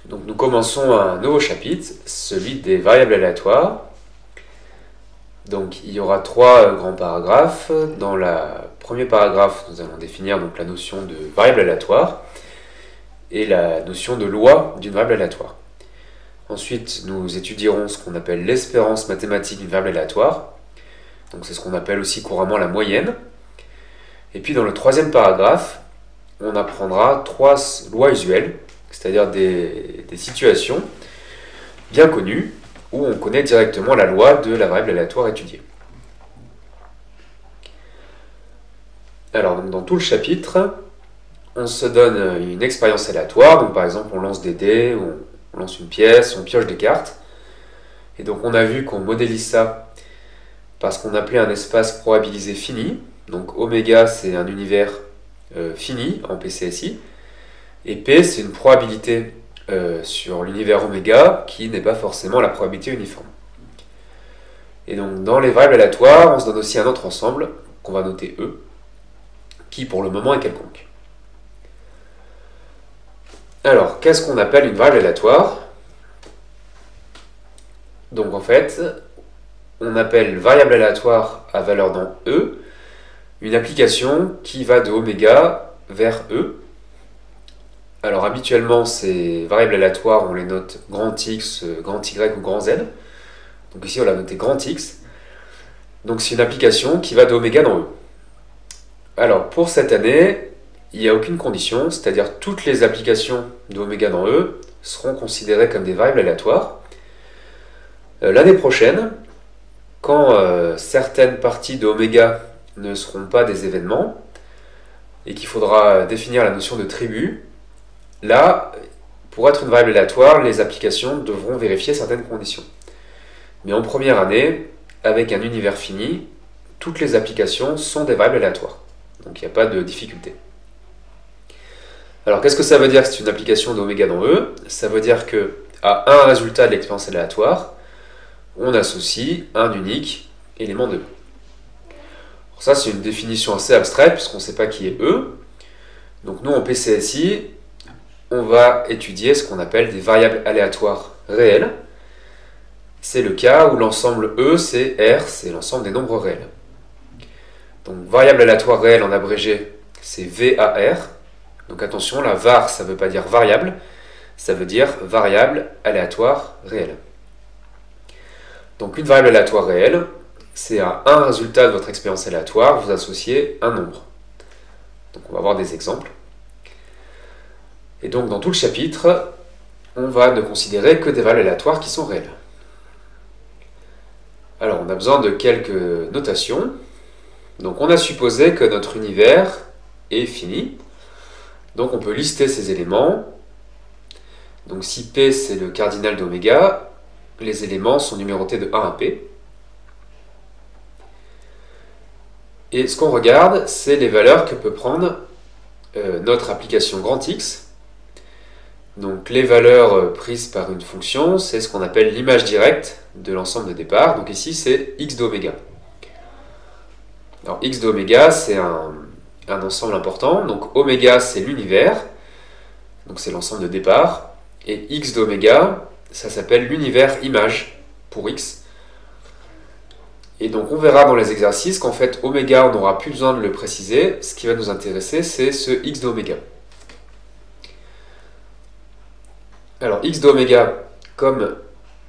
Donc nous commençons un nouveau chapitre, celui des variables aléatoires. Donc il y aura trois grands paragraphes. Dans le premier paragraphe, nous allons définir donc la notion de variable aléatoire et la notion de loi d'une variable aléatoire. Ensuite, nous étudierons ce qu'on appelle l'espérance mathématique d'une variable aléatoire. Donc c'est ce qu'on appelle aussi couramment la moyenne. Et puis dans le troisième paragraphe, on apprendra trois lois usuelles, c'est-à-dire des situations bien connues où on connaît directement la loi de la variable aléatoire étudiée. Alors, donc, dans tout le chapitre, on se donne une expérience aléatoire. Donc, par exemple, on lance des dés, on lance une pièce, on pioche des cartes. Et donc, on a vu qu'on modélise ça par ce qu'on appelait un espace probabilisé fini. Donc, oméga, c'est un univers fini en PCSI. Et P, c'est une probabilité sur l'univers oméga qui n'est pas forcément la probabilité uniforme. Et donc dans les variables aléatoires, on se donne aussi un autre ensemble qu'on va noter E, qui pour le moment est quelconque. Alors, qu'est-ce qu'on appelle une variable aléatoire? Donc en fait, on appelle variable aléatoire à valeur dans E une application qui va de oméga vers E. Alors habituellement, ces variables aléatoires, on les note grand X, grand Y ou grand Z. Donc ici, on l'a noté grand X. Donc c'est une application qui va de oméga dans E. Alors pour cette année, il n'y a aucune condition, c'est-à-dire toutes les applications de oméga dans E seront considérées comme des variables aléatoires. L'année prochaine, quand certaines parties de oméga ne seront pas des événements et qu'il faudra définir la notion de tribu, là, pour être une variable aléatoire, les applications devront vérifier certaines conditions. Mais en première année, avec un univers fini, toutes les applications sont des variables aléatoires. Donc il n'y a pas de difficulté. Alors qu'est-ce que ça veut dire que c'est une application d'oméga dans E? Ça veut dire qu'à un résultat de l'expérience aléatoire, on associe un unique élément de E. Alors ça, c'est une définition assez abstraite puisqu'on ne sait pas qui est E. Donc nous, en PCSI, on va étudier ce qu'on appelle des variables aléatoires réelles. C'est le cas où l'ensemble E, c'est R, c'est l'ensemble des nombres réels. Donc variable aléatoire réelle en abrégé, c'est VAR. Donc attention, la var, ça ne veut pas dire variable, ça veut dire variable aléatoire réelle. Donc une variable aléatoire réelle, c'est à un résultat de votre expérience aléatoire, vous associez un nombre. Donc on va voir des exemples. Et donc dans tout le chapitre, on va ne considérer que des valeurs aléatoires qui sont réelles. Alors on a besoin de quelques notations. Donc on a supposé que notre univers est fini. Donc on peut lister ces éléments. Donc si P c'est le cardinal d'oméga, les éléments sont numérotés de 1 à P. Et ce qu'on regarde, c'est les valeurs que peut prendre notre application grand X. Donc les valeurs prises par une fonction, c'est ce qu'on appelle l'image directe de l'ensemble de départ. Donc ici, c'est x d'oméga. Alors x d'oméga, c'est un ensemble important. Donc oméga, c'est l'univers. Donc c'est l'ensemble de départ. Et x d'oméga, ça s'appelle l'univers image pour x. Et donc on verra dans les exercices qu'en fait oméga, on n'aura plus besoin de le préciser. Ce qui va nous intéresser, c'est ce x d'oméga. Alors x d'oméga, comme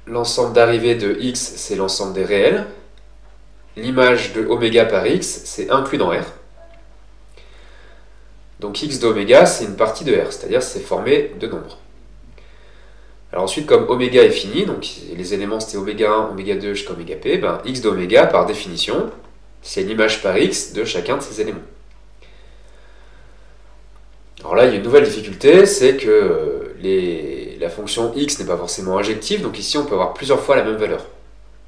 l'ensemble d'arrivée de x, c'est l'ensemble des réels, l'image de oméga par x, c'est inclus dans R. Donc x d'oméga, c'est une partie de R, c'est-à-dire c'est formé de nombres. Alors ensuite, comme oméga est fini, donc les éléments c'était oméga 1, oméga 2 jusqu'à oméga p, ben x d'oméga, par définition, c'est l'image par x de chacun de ces éléments. Alors là, il y a une nouvelle difficulté, c'est que la fonction x n'est pas forcément injective, donc ici on peut avoir plusieurs fois la même valeur.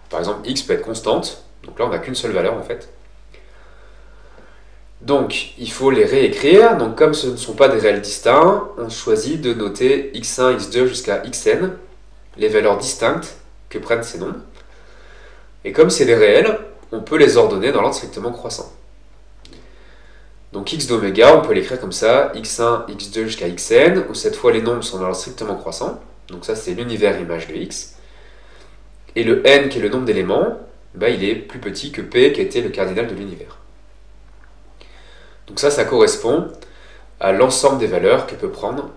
Par exemple, x peut être constante, donc là on n'a qu'une seule valeur en fait. Donc il faut les réécrire, donc comme ce ne sont pas des réels distincts, on choisit de noter x1, x2 jusqu'à xn, les valeurs distinctes que prennent ces nombres. Et comme c'est des réels, on peut les ordonner dans l'ordre strictement croissant. Donc x d'oméga, on peut l'écrire comme ça, x1, x2 jusqu'à xn, où cette fois les nombres sont dans l'ordre strictement croissant. Donc ça, c'est l'univers image de x. Et le n, qui est le nombre d'éléments, il est plus petit que p, qui était le cardinal de l'univers. Donc ça correspond à l'ensemble des valeurs que peut prendre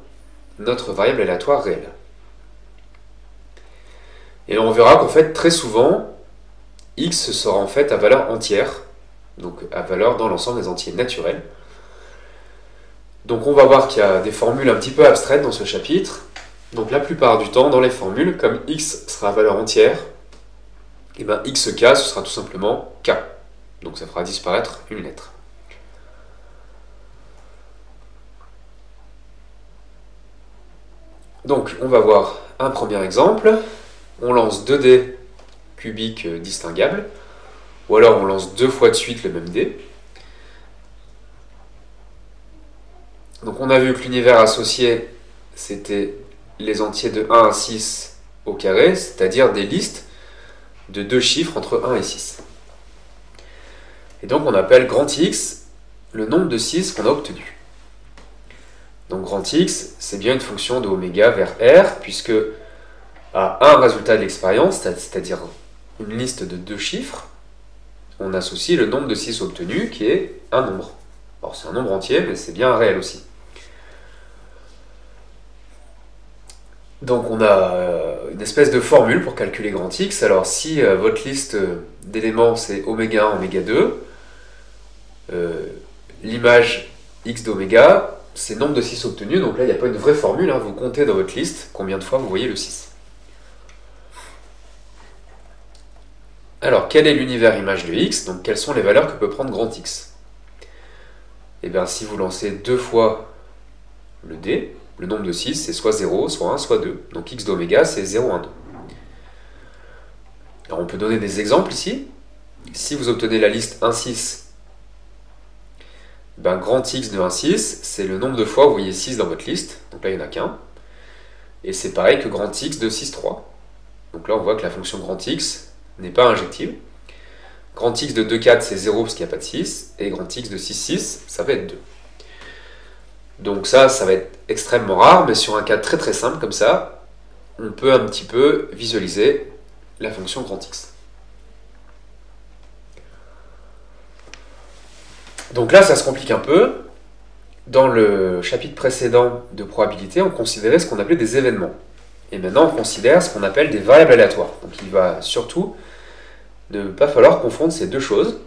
notre variable aléatoire réelle. Et on verra qu'en fait, très souvent, x sera en fait à valeur entière, donc à valeur dans l'ensemble des entiers naturels. Donc on va voir qu'il y a des formules un petit peu abstraites dans ce chapitre. Donc la plupart du temps, dans les formules, comme x sera à valeur entière, et xk, ce sera tout simplement k. Donc ça fera disparaître une lettre. Donc on va voir un premier exemple. On lance 2 dés cubiques distinguables, ou alors on lance 2 fois de suite le même dé. Donc on a vu que l'univers associé, c'était les entiers de 1 à 6 au carré, c'est-à-dire des listes de 2 chiffres entre 1 et 6. Et donc on appelle grand X le nombre de 6 qu'on a obtenu. Donc grand X, c'est bien une fonction de oméga vers R, puisque à un résultat de l'expérience, c'est-à-dire une liste de 2 chiffres, on associe le nombre de 6 obtenu, qui est un nombre. Alors c'est un nombre entier, mais c'est bien un réel aussi. Donc on a une espèce de formule pour calculer grand X. Alors si votre liste d'éléments c'est oméga 1, oméga 2, l'image x d'oméga, c'est nombre de 6 obtenus. Donc là il n'y a pas une vraie formule, vous comptez dans votre liste combien de fois vous voyez le 6. Alors quel est l'univers image de x? Donc quelles sont les valeurs que peut prendre grand X? Et bien si vous lancez 2 fois le dé, le nombre de 6, c'est soit 0, soit 1, soit 2. Donc x d'oméga, c'est 0, 1, 2. Alors on peut donner des exemples ici. Si vous obtenez la liste 1, 6, grand X de 1, 6, c'est le nombre de fois où vous voyez 6 dans votre liste. Donc là, il n'y en a qu'un. Et c'est pareil que grand X de 6, 3. Donc là, on voit que la fonction grand X n'est pas injective. Grand X de 2, 4, c'est 0 parce qu'il n'y a pas de 6. Et grand X de 6, 6, ça va être 2. Donc ça va être extrêmement rare, mais sur un cas très très simple comme ça, on peut un petit peu visualiser la fonction grand X. Donc là, ça se complique un peu. Dans le chapitre précédent de probabilité, on considérait ce qu'on appelait des événements. Et maintenant, on considère ce qu'on appelle des variables aléatoires. Donc il va surtout ne pas falloir confondre ces deux choses.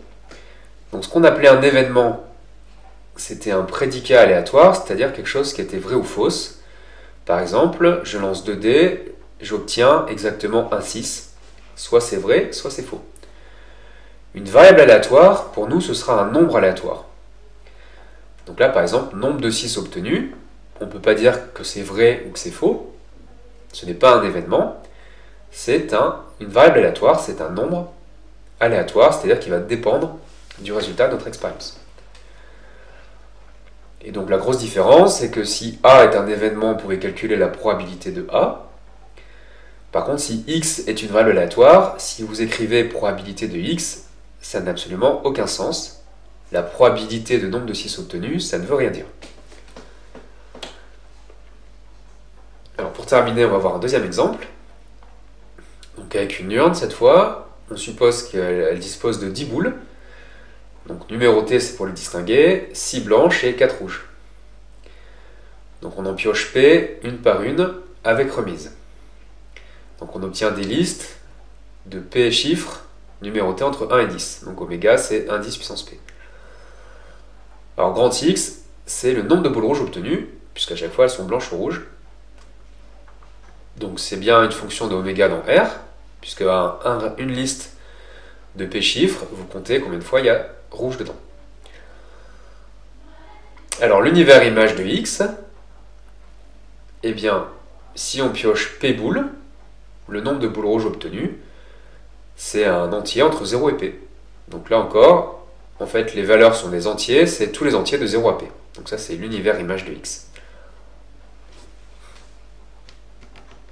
Donc ce qu'on appelait un événement, c'était un prédicat aléatoire, c'est-à-dire quelque chose qui était vrai ou fausse. Par exemple, je lance 2 dés, j'obtiens exactement un 6. Soit c'est vrai, soit c'est faux. Une variable aléatoire, pour nous, ce sera un nombre aléatoire. Donc là, par exemple, nombre de 6 obtenus, on ne peut pas dire que c'est vrai ou que c'est faux. Ce n'est pas un événement, c'est une variable aléatoire, c'est un nombre aléatoire, c'est-à-dire qui va dépendre du résultat de notre expérience. Et donc la grosse différence, c'est que si A est un événement, on pouvait calculer la probabilité de A. Par contre, si X est une variable aléatoire, si vous écrivez probabilité de X, ça n'a absolument aucun sens. La probabilité de nombre de 6 obtenus, ça ne veut rien dire. Alors pour terminer, on va voir un deuxième exemple. Donc avec une urne cette fois, on suppose qu'elle dispose de 10 boules. Donc numérotées, c'est pour les distinguer, 6 blanches et 4 rouges. Donc on en pioche P une par une avec remise. Donc on obtient des listes de P chiffres numérotées entre 1 et 10. Donc oméga, c'est 1 10 puissance P. Alors grand X, c'est le nombre de boules rouges obtenues, puisqu'à chaque fois elles sont blanches ou rouges. Donc c'est bien une fonction de oméga dans R, puisque une liste de P chiffres, vous comptez combien de fois il y a rouge dedans. Alors l'univers image de X, eh bien, si on pioche P boules, le nombre de boules rouges obtenues, c'est un entier entre 0 et P. Donc là encore, en fait, les valeurs sont des entiers, c'est tous les entiers de 0 à P. Donc ça, c'est l'univers image de X.